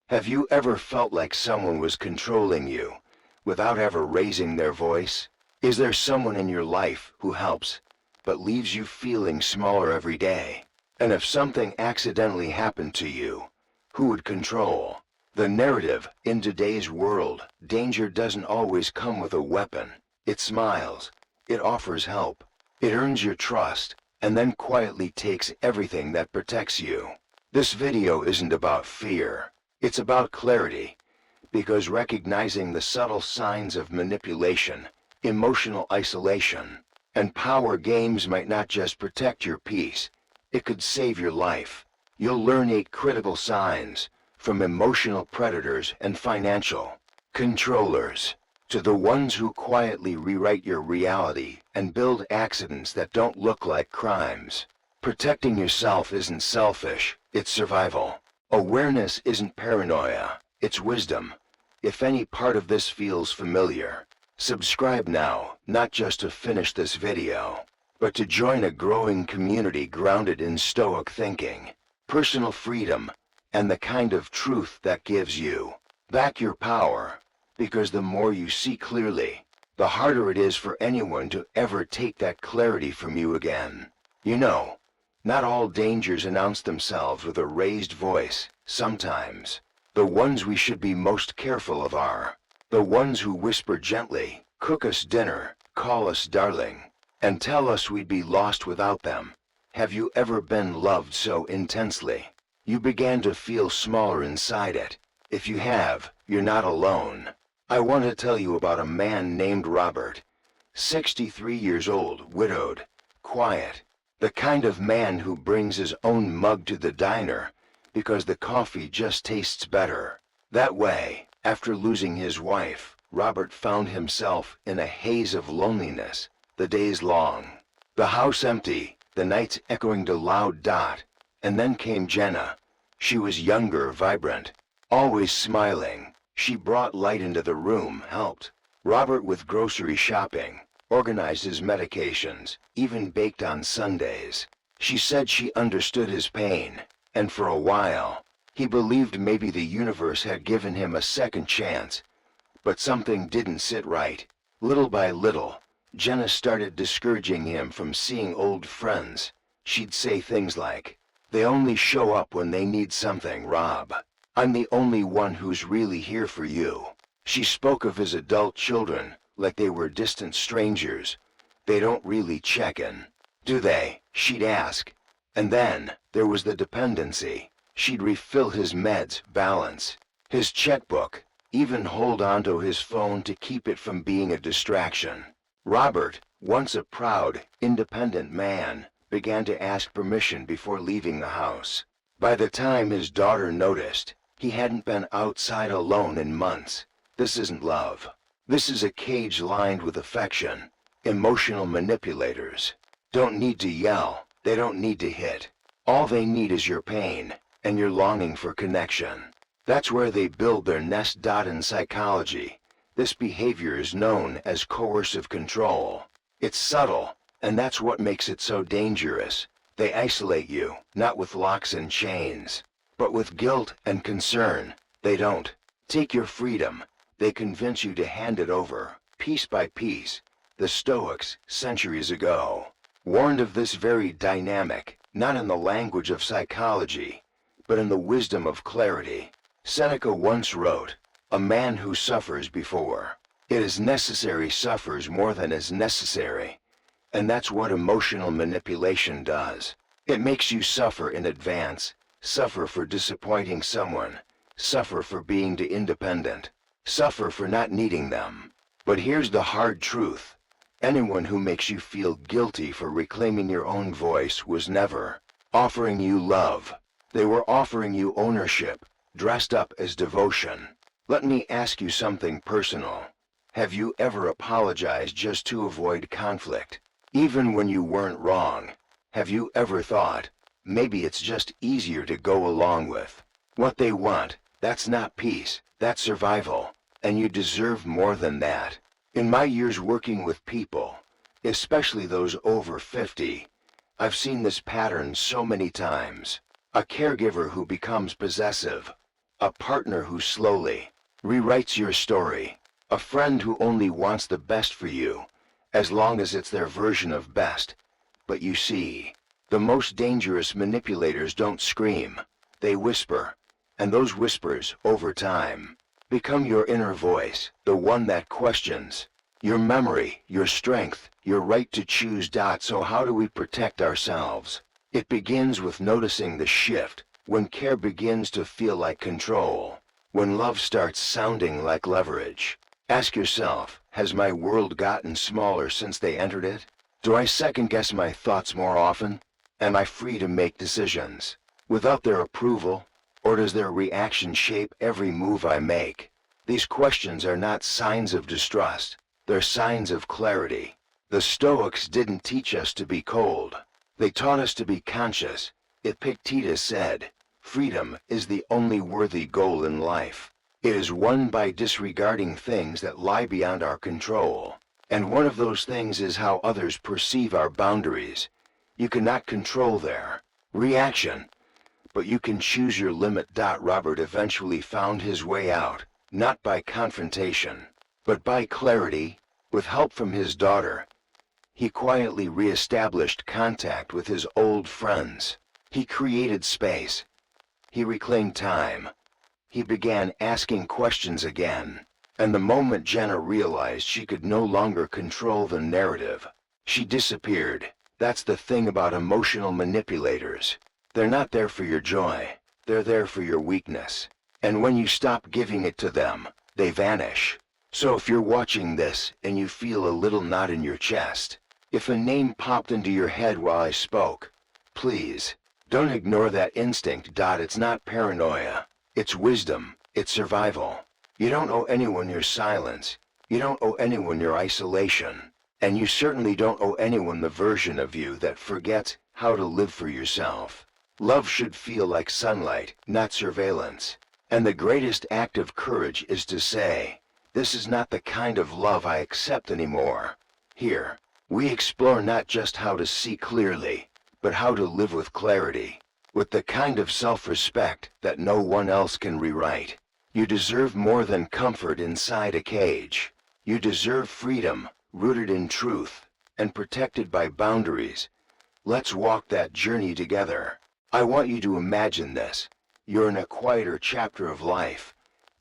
Have you ever felt like someone was controlling you, without ever raising their voice? Is there someone in your life who helps, but leaves you feeling smaller every day? And if something accidentally happened to you, who would control the narrative? In today's world, danger doesn't always come with a weapon. It smiles, it offers help, it earns your trust, and then quietly takes everything that protects you. This video isn't about fear, it's about clarity, because recognizing the subtle signs of manipulation, emotional isolation, and power games might not just protect your peace, it could save your life. You'll learn 8 critical signs, from emotional predators and financial controllers, to the ones who quietly rewrite your reality and build accidents that don't look like crimes. Protecting yourself isn't selfish, it's survival. Awareness isn't paranoia, it's wisdom. If any part of this feels familiar, subscribe now, not just to finish this video, but to join a growing community grounded in Stoic thinking, personal freedom, and the kind of truth that gives you back your power. Because the more you see clearly, the harder it is for anyone to ever take that clarity from you again. You know, not all dangers announce themselves with a raised voice. Sometimes, the ones we should be most careful of are the ones who whisper gently, cook us dinner, call us darling, and tell us we'd be lost without them. Have you ever been loved so intensely you began to feel smaller inside it? If you have, you're not alone. I want to tell you about a man named Robert, 63 years old, widowed, quiet, the kind of man who brings his own mug to the diner because the coffee just tastes better. That way, after losing his wife, Robert found himself in a haze of loneliness, the days long, the house empty, the nights echoing to loud dot. And then came Jenna. She was younger, vibrant, always smiling. She brought light into the room, helped Robert with grocery shopping, organized his medications, even baked on Sundays. She said she understood his pain, and for a while, he believed maybe the universe had given him a second chance. But something didn't sit right. Little by little, Jenna started discouraging him from seeing old friends. She'd say things like, "They only show up when they need something, Rob. I'm the only one who's really here for you." She spoke of his adult children like they were distant strangers. "They don't really check in, do they?" she'd ask. And then, there was the dependency. She'd refill his meds, balance his checkbook, even hold onto his phone to keep it from being a distraction. Robert, once a proud, independent man, began to ask permission before leaving the house. By the time his daughter noticed, he hadn't been outside alone in months. This isn't love. This is a cage lined with affection. Emotional manipulators don't need to yell. They don't need to hit. All they need is your pain and your longing for connection. That's where they build their nest. In psychology, this behavior is known as coercive control. It's subtle, and that's what makes it so dangerous. They isolate you, not with locks and chains, but with guilt and concern. They don't take your freedom. They convince you to hand it over, piece by piece. The Stoics, centuries ago, warned of this very dynamic, not in the language of psychology, but in the wisdom of clarity. Seneca once wrote, "A man who suffers before it is necessary suffers more than is necessary." And that's what emotional manipulation does. It makes you suffer in advance, suffer for disappointing someone, suffer for being too independent, suffer for not needing them. But here's the hard truth. Anyone who makes you feel guilty for reclaiming your own voice was never offering you love. They were offering you ownership, dressed up as devotion. Let me ask you something personal. Have you ever apologized just to avoid conflict, even when you weren't wrong? Have you ever thought, maybe it's just easier to go along with what they want? That's not peace, that's survival, and you deserve more than that. In my years working with people, especially those over 50, I've seen this pattern so many times. A caregiver who becomes possessive, a partner who slowly rewrites your story, a friend who only wants the best for you, as long as it's their version of best. But you see, the most dangerous manipulators don't scream, they whisper, and those whispers, over time, become your inner voice, the one that questions your memory, your strength, your right to choose. So how do we protect ourselves? It begins with noticing the shift, when care begins to feel like control, when love starts sounding like leverage. Ask yourself, has my world gotten smaller since they entered it? Do I second-guess my thoughts more often? Am I free to make decisions without their approval, or does their reaction shape every move I make? These questions are not signs of distrust, they're signs of clarity. The Stoics didn't teach us to be cold. They taught us to be conscious. Epictetus said, "Freedom is the only worthy goal in life. It is won by disregarding things that lie beyond our control. And one of those things is how others perceive our boundaries. You cannot control their reaction, but you can choose your limit." Robert eventually found his way out, not by confrontation, but by clarity. With help from his daughter, he quietly re-established contact with his old friends. He created space. He reclaimed time. He began asking questions again. And the moment Jenna realized she could no longer control the narrative, she disappeared. That's the thing about emotional manipulators. They're not there for your joy. They're there for your weakness. And when you stop giving it to them, they vanish. So if you're watching this and you feel a little knot in your chest, if a name popped into your head while I spoke, please, don't ignore that instinct. It's not paranoia. It's wisdom. It's survival. You don't owe anyone your silence. You don't owe anyone your isolation. And you certainly don't owe anyone the version of you that forgets how to live for yourself. Love should feel like sunlight, not surveillance. And the greatest act of courage is to say, "This is not the kind of love I accept anymore." Here, we explore not just how to see clearly, but how to live with clarity, with the kind of self-respect that no one else can rewrite. You deserve more than comfort inside a cage. You deserve freedom, rooted in truth, and protected by boundaries. Let's walk that journey together. I want you to imagine this. You're in a quieter chapter of life.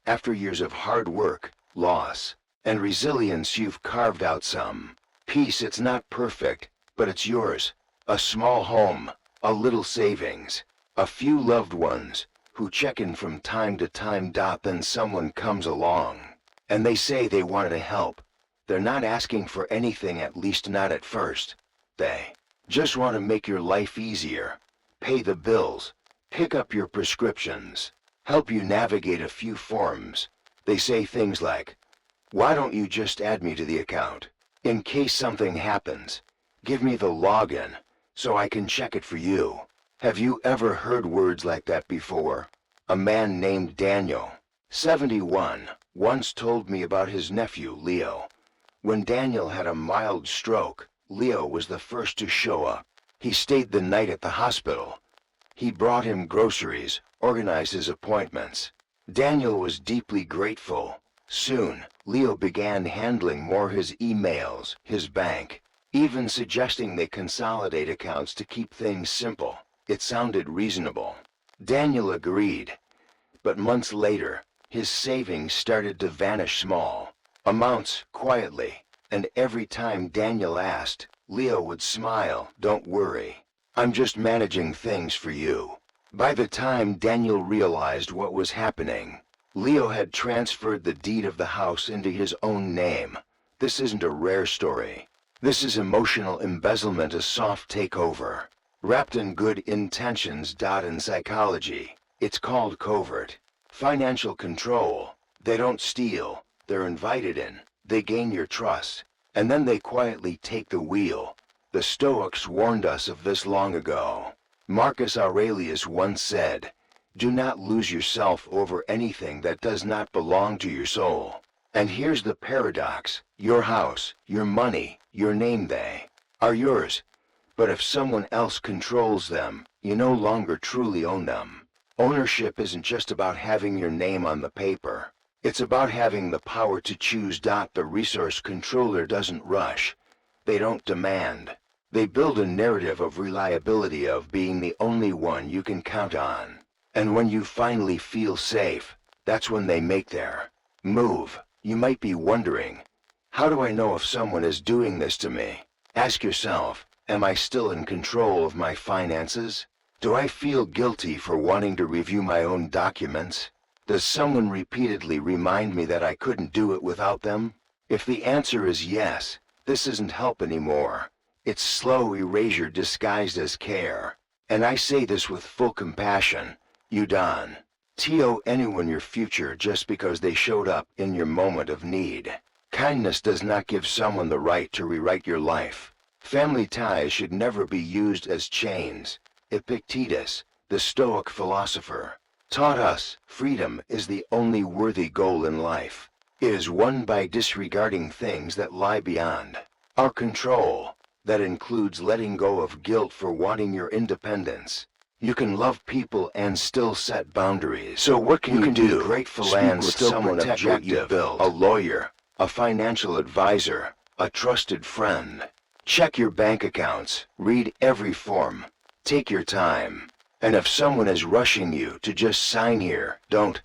After years of hard work, loss, and resilience, you've carved out some peace. It's not perfect, but it's yours. A small home, a little savings, a few loved ones who check in from time to time. Then someone comes along, and they say they want to help. They're not asking for anything, at least not at first. They just want to make your life easier, pay the bills, pick up your prescriptions, help you navigate a few forms. They say things like, "Why don't you just add me to the account? In case something happens, give me the login so I can check it for you." Have you ever heard words like that before? A man named Daniel, 71, once told me about his nephew, Leo. When Daniel had a mild stroke, Leo was the first to show up. He stayed the night at the hospital. He brought him groceries, organized his appointments. Daniel was deeply grateful. Soon, Leo began handling more his emails, his bank, even suggesting they consolidate accounts to keep things simple. It sounded reasonable. Daniel agreed. But months later, his savings started to vanish, small amounts, quietly. And every time Daniel asked, Leo would smile, "Don't worry. I'm just managing things for you." By the time Daniel realized what was happening, Leo had transferred the deed of the house into his own name. This isn't a rare story. This is emotional embezzlement, a soft takeover, wrapped in good intentions. In psychology, it's called covert financial control. They don't steal, they're invited in. They gain your trust, and then they quietly take the wheel. The Stoics warned us of this long ago. Marcus Aurelius once said, "Do not lose yourself over anything that does not belong to your soul." And here's the paradox. Your house, your money, your name, they are yours. But if someone else controls them, you no longer truly own them. Ownership isn't just about having your name on the paper. It's about having the power to choose. The resource controller doesn't rush. They don't demand. They build a narrative of reliability, of being the only one you can count on. And when you finally feel safe, that's when they make their move. You might be wondering, how do I know if someone is doing this to me? Ask yourself, am I still in control of my finances? Do I feel guilty for wanting to review my own documents? Does someone repeatedly remind me that I couldn't do it without them? If the answer is yes, this isn't help anymore. It's slow erasure disguised as care. And I say this with full compassion. You don't owe anyone your future just because they showed up in your moment of need. Kindness does not give someone the right to rewrite your life. Family ties should never be used as chains. Epictetus, the Stoic philosopher, taught us freedom is the only worthy goal in life. It is won by disregarding things that lie beyond our control. That includes letting go of guilt for wanting your independence. You can love people and still set boundaries. So what can you do? Grateful and still someone objective, a lawyer, a financial advisor, a trusted friend. Check your bank accounts, read every form, take your time. And if someone is rushing you to just sign here, don't.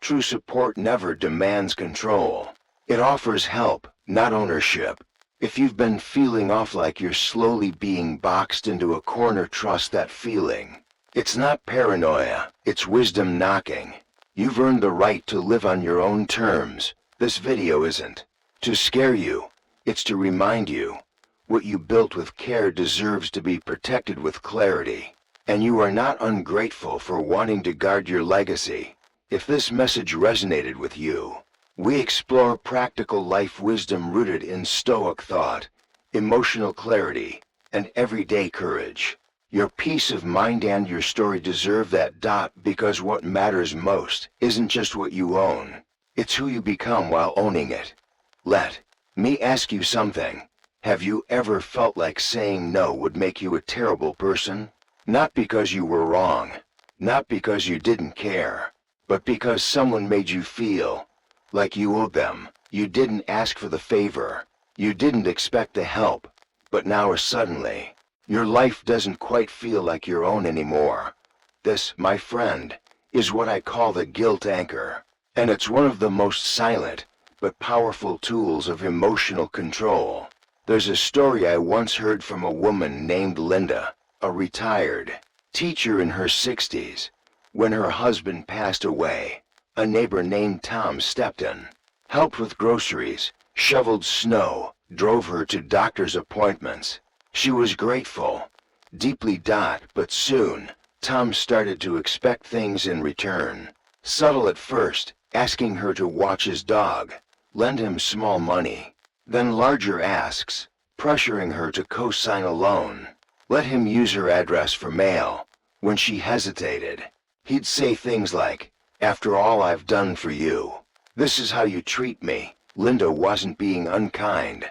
True support never demands control. It offers help, not ownership. If you've been feeling off, like you're slowly being boxed into a corner, trust that feeling. It's not paranoia, it's wisdom knocking. You've earned the right to live on your own terms. This video isn't to scare you, it's to remind you. What you built with care deserves to be protected with clarity. And you are not ungrateful for wanting to guard your legacy. If this message resonated with you, we explore practical life wisdom rooted in Stoic thought, emotional clarity, and everyday courage. Your peace of mind and your story deserve that. Because what matters most isn't just what you own, it's who you become while owning it. Let me ask you something. Have you ever felt like saying no would make you a terrible person? Not because you were wrong, not because you didn't care, but because someone made you feel like you owed them. You didn't ask for the favor. You didn't expect the help. But now suddenly, your life doesn't quite feel like your own anymore. This, my friend, is what I call the guilt anchor. And it's one of the most silent, but powerful tools of emotional control. There's a story I once heard from a woman named Linda, a retired teacher in her 60s. When her husband passed away, a neighbor named Tom stepped in, helped with groceries, shoveled snow, drove her to doctor's appointments. She was grateful, deeply. But soon, Tom started to expect things in return. Subtle at first, asking her to watch his dog, lend him small money. Then larger asks, pressuring her to co-sign a loan. Let him use her address for mail. When she hesitated, he'd say things like, "After all I've done for you, this is how you treat me." Linda wasn't being unkind.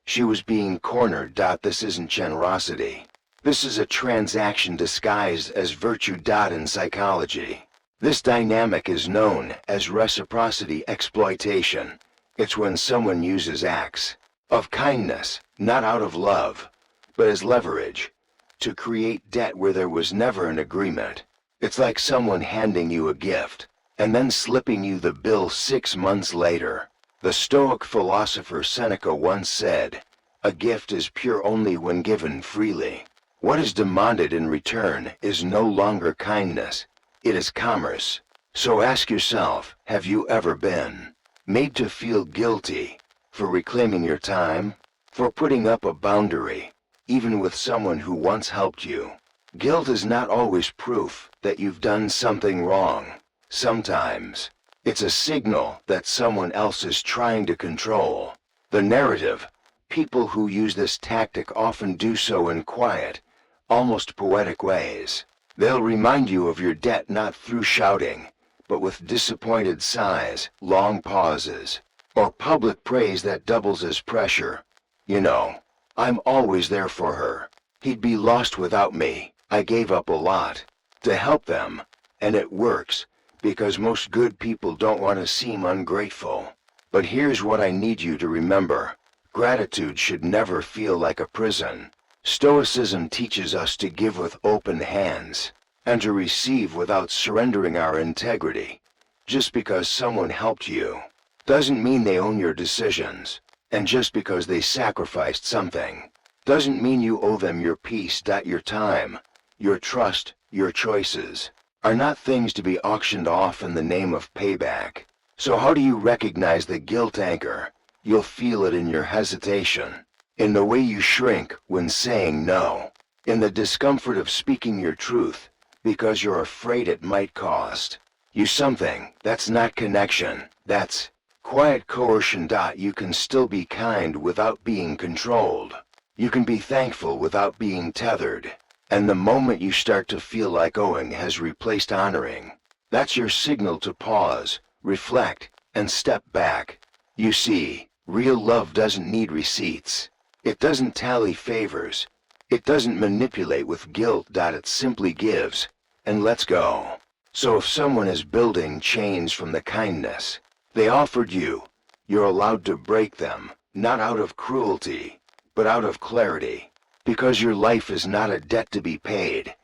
She was being cornered. This isn't generosity. This is a transaction disguised as virtue. In psychology, this dynamic is known as reciprocity exploitation. It's when someone uses acts of kindness, not out of love, but as leverage, to create debt where there was never an agreement. It's like someone handing you a gift, and then slipping you the bill 6 months later. The Stoic philosopher Seneca once said, "A gift is pure only when given freely." What is demanded in return is no longer kindness, it is commerce. So ask yourself, have you ever been made to feel guilty for reclaiming your time, for putting up a boundary, even with someone who once helped you? Guilt is not always proof that you've done something wrong. Sometimes, it's a signal that someone else is trying to control the narrative. People who use this tactic often do so in quiet, almost poetic ways. They'll remind you of your debt not through shouting, but with disappointed sighs, long pauses, or public praise that doubles as pressure. "You know, I'm always there for her. He'd be lost without me. I gave up a lot to help them. And it works, because most good people don't want to seem ungrateful. But here's what I need you to remember. Gratitude should never feel like a prison. Stoicism teaches us to give with open hands, and to receive without surrendering our integrity. Just because someone helped you doesn't mean they own your decisions. And just because they sacrificed something doesn't mean you owe them your peace. Your time, your trust, your choices are not things to be auctioned off in the name of payback. So how do you recognize the guilt anchor? You'll feel it in your hesitation, in the way you shrink when saying no, in the discomfort of speaking your truth because you're afraid it might cost you something. That's not connection, that's quiet coercion. You can still be kind without being controlled. You can be thankful without being tethered. And the moment you start to feel like owing has replaced honoring, that's your signal to pause, reflect, and step back. You see, real love doesn't need receipts. It doesn't tally favors. It doesn't manipulate with guilt. It simply gives and lets go. So if someone is building chains from the kindness they offered you, you're allowed to break them, not out of cruelty, but out of clarity. Because your life is not a debt to be paid.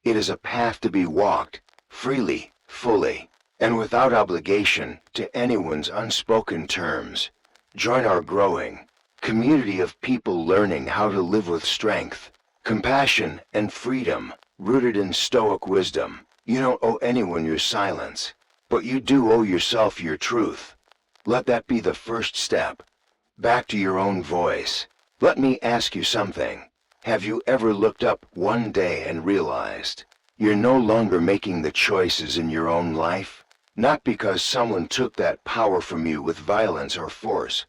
It is a path to be walked, freely, fully, and without obligation to anyone's unspoken terms. Join our growing community of people learning how to live with strength, compassion, and freedom, rooted in Stoic wisdom. You don't owe anyone your silence, but you do owe yourself your truth. Let that be the first step, back to your own voice. Let me ask you something. Have you ever looked up one day and realized you're no longer making the choices in your own life? Not because someone took that power from you with violence or force,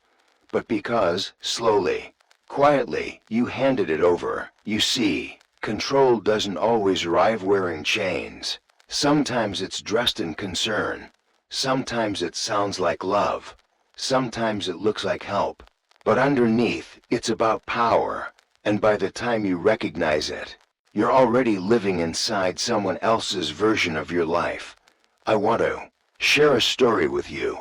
but because, slowly, quietly, you handed it over. You see, control doesn't always arrive wearing chains. Sometimes it's dressed in concern. Sometimes it sounds like love. Sometimes it looks like help. But underneath, it's about power. And by the time you recognize it, you're already living inside someone else's version of your life. I want to share a story with you.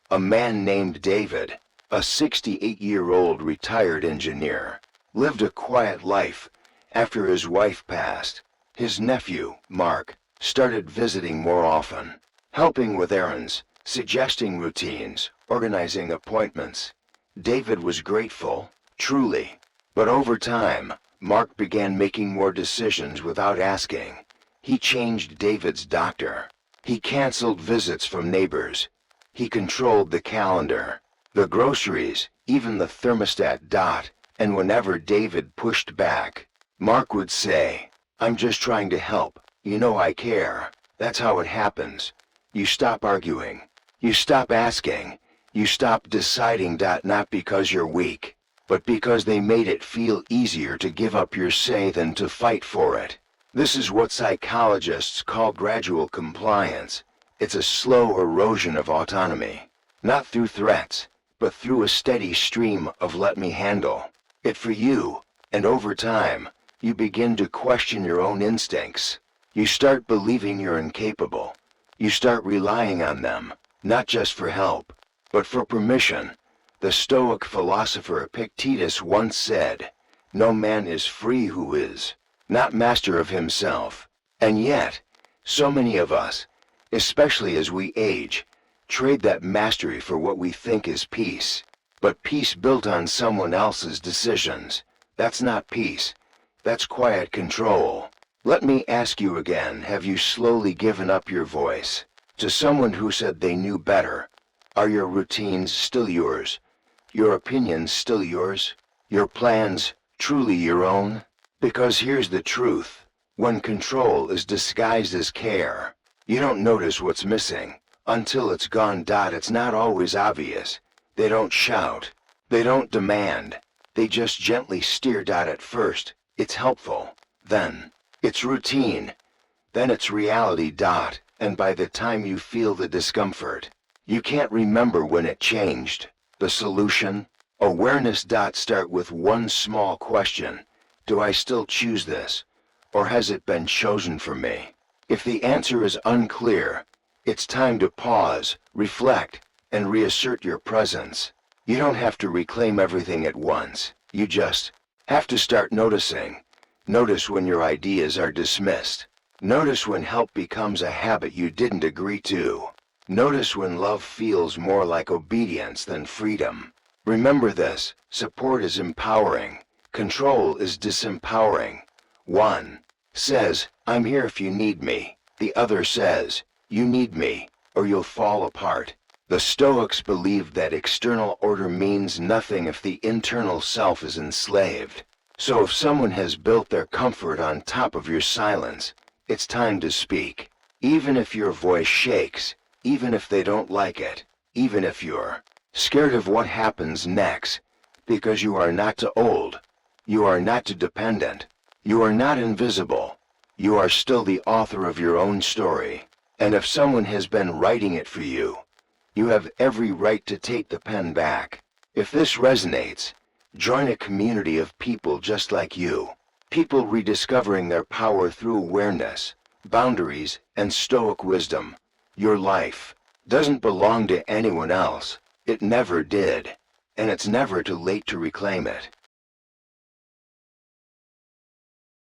A man named David, a 68-year-old retired engineer, lived a quiet life after his wife passed. His nephew, Mark, started visiting more often, helping with errands, suggesting routines, organizing appointments. David was grateful, truly. But over time, Mark began making more decisions without asking. He changed David's doctor. He canceled visits from neighbors. He controlled the calendar, the groceries, even the thermostat. And whenever David pushed back, Mark would say, "I'm just trying to help. You know I care." That's how it happens. You stop arguing. You stop asking. You stop deciding. Not because you're weak, but because they made it feel easier to give up your say than to fight for it. This is what psychologists call gradual compliance. It's a slow erosion of autonomy, not through threats, but through a steady stream of "let me handle it for you." And over time, you begin to question your own instincts. You start believing you're incapable. You start relying on them, not just for help, but for permission. The Stoic philosopher Epictetus once said, "No man is free who is not master of himself." And yet, so many of us, especially as we age, trade that mastery for what we think is peace. But peace built on someone else's decisions, that's not peace. That's quiet control. Let me ask you again, have you slowly given up your voice to someone who said they knew better? Are your routines still yours? Your opinions still yours? Your plans truly your own? Because here's the truth. When control is disguised as care, you don't notice what's missing until it's gone. It's not always obvious. They don't shout. They don't demand. They just gently steer. At first, it's helpful. Then, it's routine. Then it's reality. And by the time you feel the discomfort, you can't remember when it changed. The solution? Awareness. Start with one small question. Do I still choose this? Or has it been chosen for me? If the answer is unclear, it's time to pause, reflect, and reassert your presence. You don't have to reclaim everything at once. You just have to start noticing. Notice when your ideas are dismissed. Notice when help becomes a habit you didn't agree to. Notice when love feels more like obedience than freedom. Remember this: support is empowering. Control is disempowering. One says, "I'm here if you need me." The other says, "You need me, or you'll fall apart." The Stoics believed that external order means nothing if the internal self is enslaved. So if someone has built their comfort on top of your silence, it's time to speak. Even if your voice shakes, even if they don't like it, even if you're scared of what happens next, because you are not too old, you are not too dependent, you are not invisible, you are still the author of your own story. And if someone has been writing it for you, you have every right to take the pen back. If this resonates, join a community of people just like you. People rediscovering their power through awareness, boundaries, and Stoic wisdom. Your life doesn't belong to anyone else. It never did. And it's never too late to reclaim it.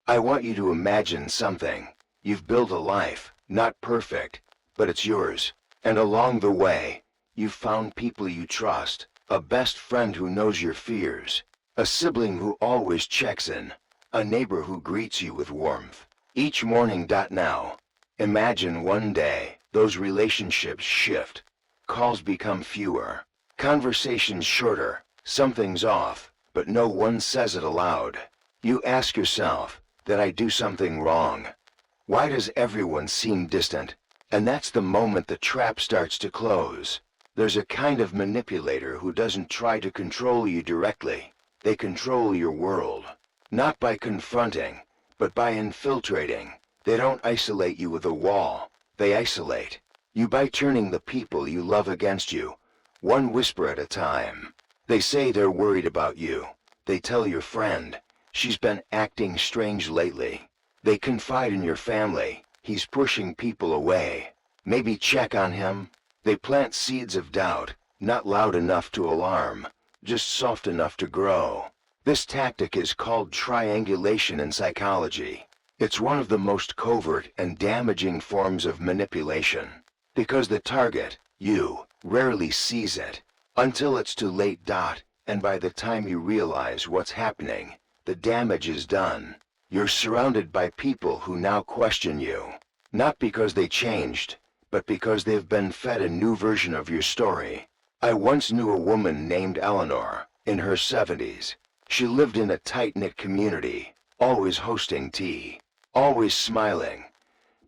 I want you to imagine something. You've built a life, not perfect, but it's yours. And along the way, you've found people you trust, a best friend who knows your fears, a sibling who always checks in, a neighbor who greets you with warmth each morning. Now, imagine one day, those relationships shift, calls become fewer, conversations shorter, something's off, but no one says it aloud. You ask yourself, did I do something wrong? Why does everyone seem distant? And that's the moment the trap starts to close. There's a kind of manipulator who doesn't try to control you directly. They control your world, not by confronting, but by infiltrating. They don't isolate you with a wall. They isolate you by turning the people you love against you, one whisper at a time. They say they're worried about you. They tell your friend, "She's been acting strange lately." They confide in your family. "He's pushing people away. Maybe check on him." They plant seeds of doubt, not loud enough to alarm, just soft enough to grow. This tactic is called triangulation in psychology. It's one of the most covert and damaging forms of manipulation, because the target, you, rarely sees it, until it's too late. And by the time you realize what's happening, the damage is done. You're surrounded by people who now question you, not because they changed, but because they've been fed a new version of your story. I once knew a woman named Eleanor, in her 70s. She lived in a tight-knit community, always hosting tea, always smiling.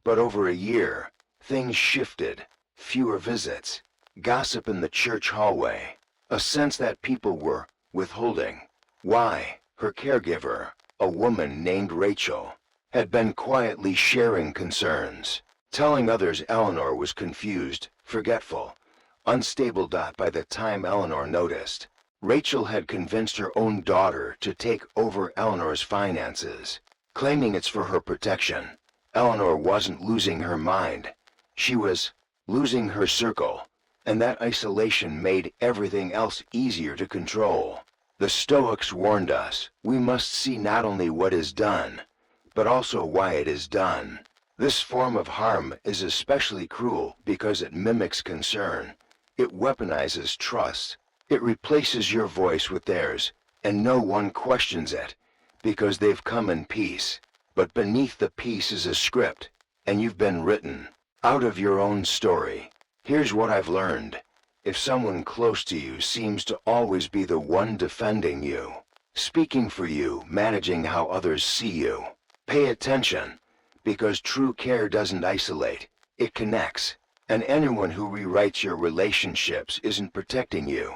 But over a year, things shifted. Fewer visits, gossip in the church hallway, a sense that people were withholding. Why? Her caregiver, a woman named Rachel, had been quietly sharing concerns, telling others Eleanor was confused, forgetful, unstable. By the time Eleanor noticed, Rachel had convinced her own daughter to take over Eleanor's finances, claiming it's for her protection. Eleanor wasn't losing her mind. She was losing her circle, and that isolation made everything else easier to control. The Stoics warned us, we must see not only what is done, but also why it is done. This form of harm is especially cruel because it mimics concern. It weaponizes trust. It replaces your voice with theirs, and no one questions it, because they've come in peace. But beneath the peace is a script, and you've been written out of your own story. Here's what I've learned. If someone close to you seems to always be the one defending you, speaking for you, managing how others see you, pay attention, because true care doesn't isolate, it connects. And anyone who rewrites your relationships isn't protecting you.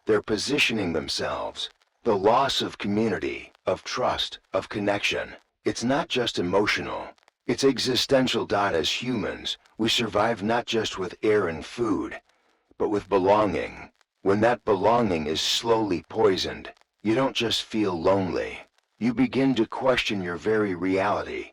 They're positioning themselves. The loss of community, of trust, of connection, it's not just emotional, it's existential. As humans, we survive not just with air and food, but with belonging. When that belonging is slowly poisoned, you don't just feel lonely. You begin to question your very reality.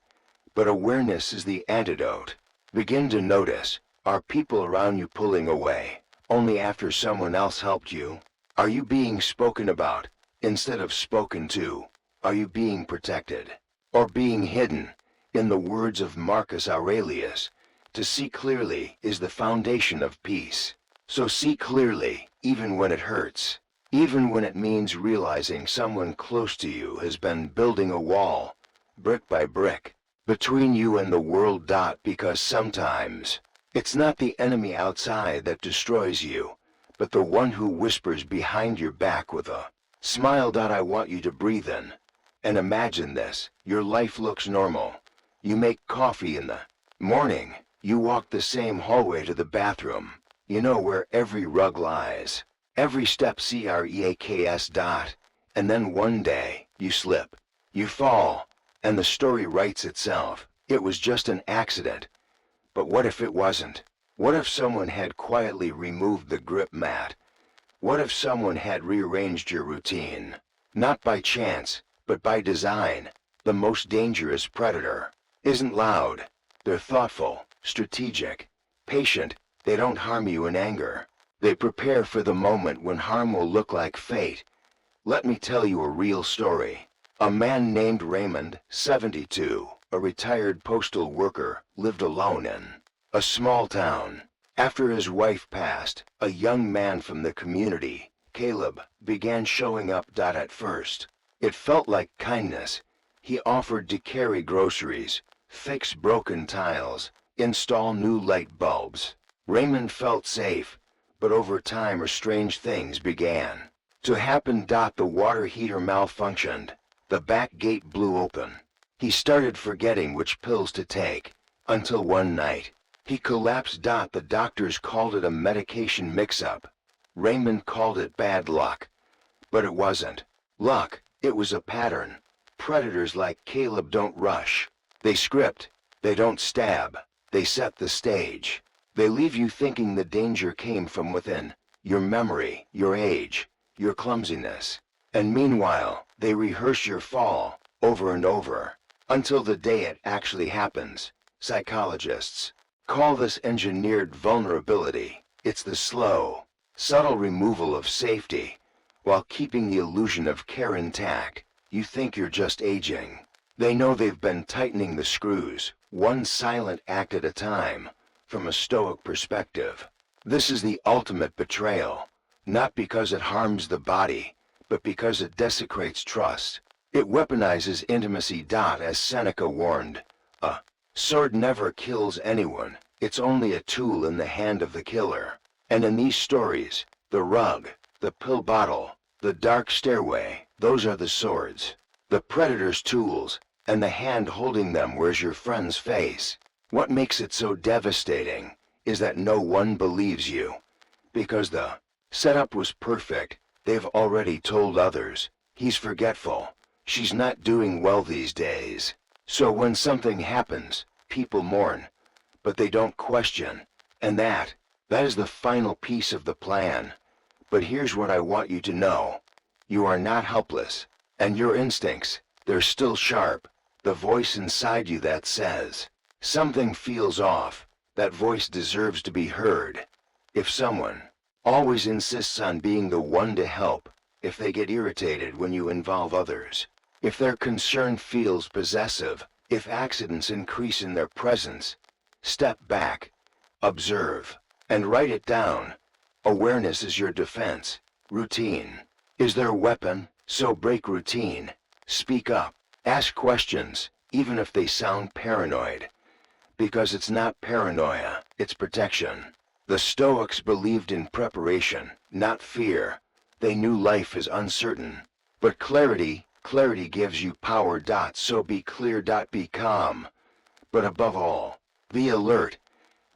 But awareness is the antidote. Begin to notice, are people around you pulling away only after someone else helped you? Are you being spoken about instead of spoken to? Are you being protected or being hidden? In the words of Marcus Aurelius, to see clearly is the foundation of peace. So see clearly, even when it hurts, even when it means realizing someone close to you has been building a wall, brick by brick, between you and the world. Because sometimes, it's not the enemy outside that destroys you, but the one who whispers behind your back with a smile. I want you to breathe in and imagine this. Your life looks normal. You make coffee in the morning. You walk the same hallway to the bathroom. You know where every rug lies, every step creaks. And then one day, you slip, you fall, and the story writes itself. It was just an accident. But what if it wasn't? What if someone had quietly removed the grip mat? What if someone had rearranged your routine? Not by chance, but by design. The most dangerous predator isn't loud. They're thoughtful, strategic, patient. They don't harm you in anger. They prepare for the moment when harm will look like fate. Let me tell you a real story. A man named Raymond, 72, a retired postal worker, lived alone in a small town. After his wife passed, a young man from the community, Caleb, began showing up. At first, it felt like kindness. He offered to carry groceries, fix broken tiles, install new light bulbs. Raymond felt safe, but over time strange things began to happen. The water heater malfunctioned. The back gate blew open. He started forgetting which pills to take, until one night, he collapsed. The doctors called it a medication mix-up. Raymond called it bad luck. But it wasn't luck, it was a pattern. Predators like Caleb don't rush. They script. They don't stab. They set the stage. They leave you thinking the danger came from within, your memory, your age, your clumsiness. And meanwhile, they rehearse your fall, over and over, until the day it actually happens. Psychologists call this engineered vulnerability. It's the slow, subtle removal of safety, while keeping the illusion of care intact. You think you're just aging. They know they've been tightening the screws, one silent act at a time. From a Stoic perspective, this is the ultimate betrayal, not because it harms the body, but because it desecrates trust. It weaponizes intimacy. As Seneca warned, a sword never kills anyone, it's only a tool in the hand of the killer. And in these stories, the rug, the pill bottle, the dark stairway, those are the swords, the predator's tools, and the hand holding them wears your friend's face. What makes it so devastating is that no one believes you. Because the setup was perfect, they've already told others, he's forgetful, she's not doing well these days. So when something happens, people mourn, but they don't question. And that is the final piece of the plan. But here's what I want you to know. You are not helpless, and your instincts, they're still sharp. The voice inside you that says, something feels off, that voice deserves to be heard. If someone always insists on being the one to help, if they get irritated when you involve others, if their concern feels possessive, if accidents increase in their presence, step back, observe, and write it down. Awareness is your defense. Routine is their weapon, so break routine. Speak up. Ask questions, even if they sound paranoid. Because it's not paranoia, it's protection. The Stoics believed in preparation, not fear. They knew life is uncertain. But clarity gives you power. So be clear. Be calm. But above all, be alert.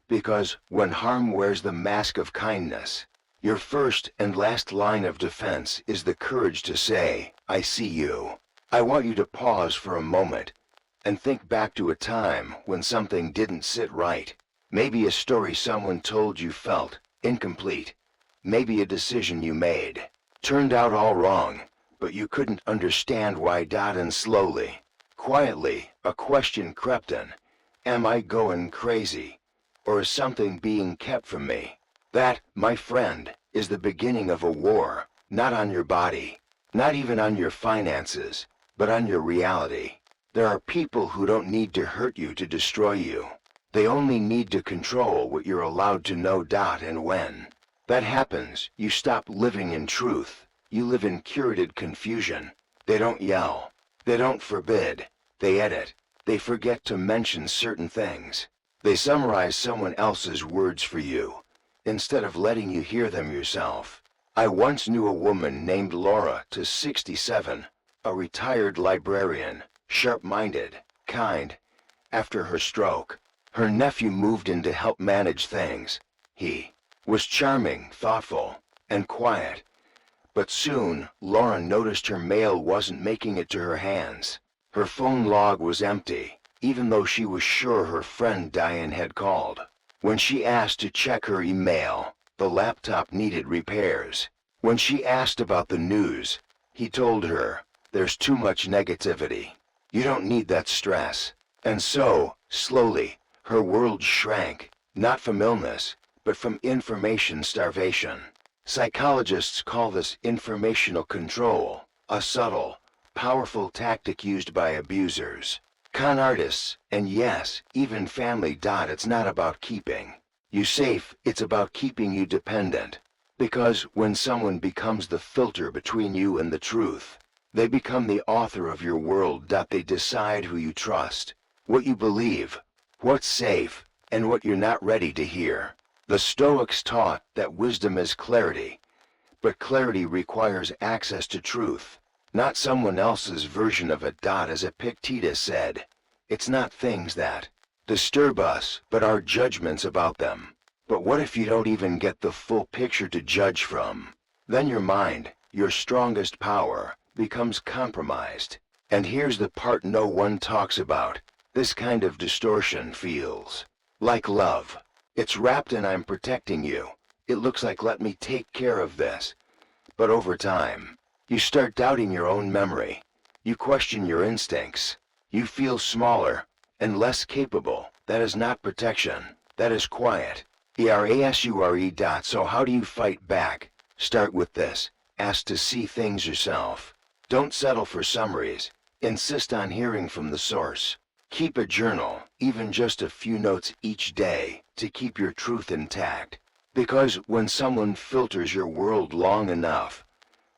Because when harm wears the mask of kindness, your first and last line of defense is the courage to say, I see you. I want you to pause for a moment and think back to a time when something didn't sit right. Maybe a story someone told you felt incomplete. Maybe a decision you made turned out all wrong, but you couldn't understand why. And slowly, Quietly, a question crept in. Am I going crazy? Or is something being kept from me? That, my friend, is the beginning of a war, not on your body, not even on your finances, but on your reality. There are people who don't need to hurt you to destroy you. They only need to control what you're allowed to know. And when that happens, you stop living in truth. You live in curated confusion. They don't yell. They don't forbid. They edit. They forget to mention certain things. They summarize someone else's words for you, instead of letting you hear them yourself. I once knew a woman named Laura, 67, a retired librarian, sharp-minded, kind. After her stroke, her nephew moved in to help manage things. He was charming, thoughtful, and quiet. But soon, Laura noticed her mail wasn't making it to her hands. Her phone log was empty, even though she was sure her friend Diane had called. When she asked to check her email, the laptop needed repairs. When she asked about the news, he told her, "There's too much negativity. You don't need that stress." And so, slowly, her world shrank, not from illness, but from information starvation. Psychologists call this informational control, a subtle, powerful tactic used by abusers, con artists, and yes, even family. It's not about keeping you safe, it's about keeping you dependent. Because when someone becomes the filter between you and the truth, they become the author of your world. They decide who you trust, what you believe, what's safe, and what you're not ready to hear. The Stoics taught that wisdom is clarity, but clarity requires access to truth, not someone else's version of it. As Epictetus said, it's not things that disturb us, but our judgments about them. But what if you don't even get the full picture to judge from? Then your mind, your strongest power, becomes compromised. And here's the part no one talks about. This kind of distortion feels like love. It's wrapped in "I'm protecting you." It looks like "let me take care of this." But over time, you start doubting your own memory. You question your instincts. You feel smaller and less capable. That is not protection. That is quiet. Erasure. So how do you fight back? Start with this. Ask to see things yourself. Don't settle for summaries. Insist on hearing from the source. Keep a journal, even just a few notes each day, to keep your truth intact. Because when someone filters your world long enough,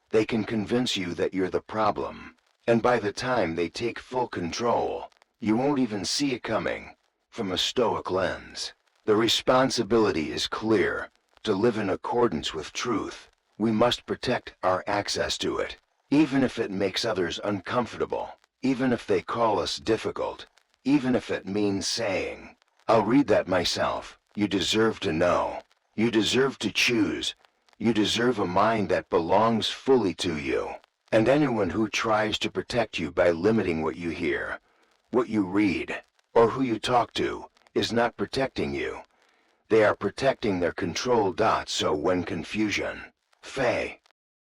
they can convince you that you're the problem. And by the time they take full control, you won't even see it coming. From a Stoic lens, the responsibility is clear. To live in accordance with truth, we must protect our access to it, even if it makes others uncomfortable, even if they call us difficult, even if it means saying, "I'll read that myself." You deserve to know. You deserve to choose. You deserve a mind that belongs fully to you. And anyone who tries to protect you by limiting what you hear, what you read, or who you talk to, is not protecting you. They are protecting their control. So when confusion,